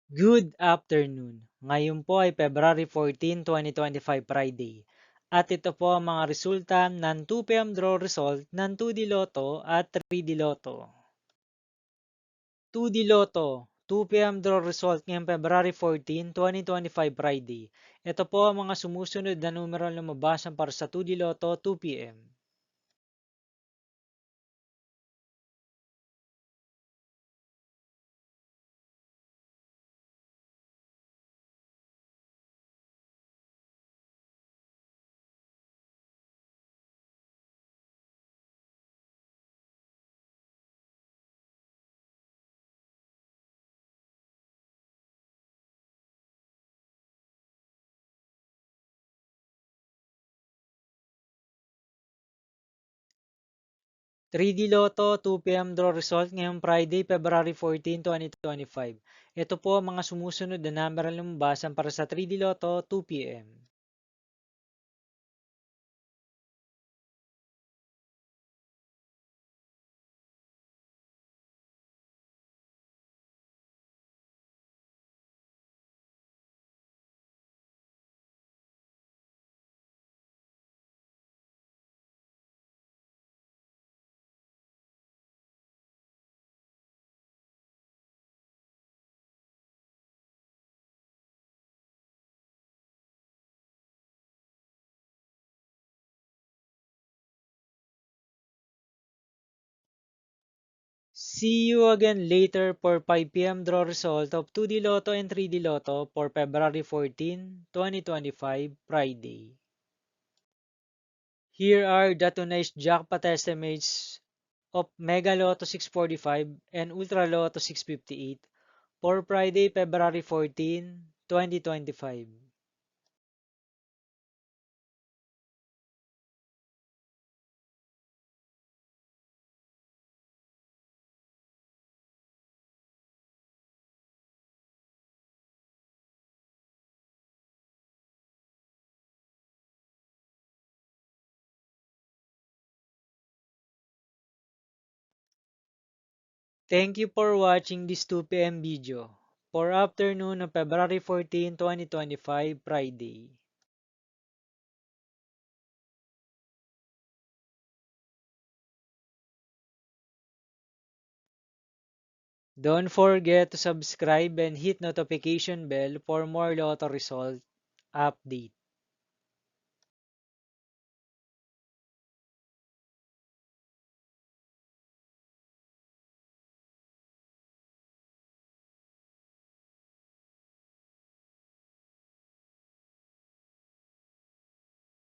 Good afternoon. Ngayon po ay February 14, 2025 Friday. At ito po ang mga resulta ng 2 PM draw result ng 2D Lotto at 3D Lotto. 2D Lotto, 2 PM draw result ngayong February 14, 2025 Friday. Ito po ang mga sumusunod na numero na lumabasan para sa 2D Lotto 2 PM. 3D Lotto 2 PM draw result ngayong Friday, February 14, 2025. Ito po ang mga sumusunod na number na lumabasan para sa 3D Lotto 2 PM. 'See you again later for 5 PM draw result of 2D Lotto and 3D Lotto for February 14, 2025, Friday. Here are the tonight's jackpot estimates of Mega Lotto 645 and Ultra Lotto 658 for Friday, February 14, 2025. Thank you for watching this 2 PM video for afternoon of February 14, 2025, Friday. Don't forget to subscribe and hit notification bell for more Lotto result update.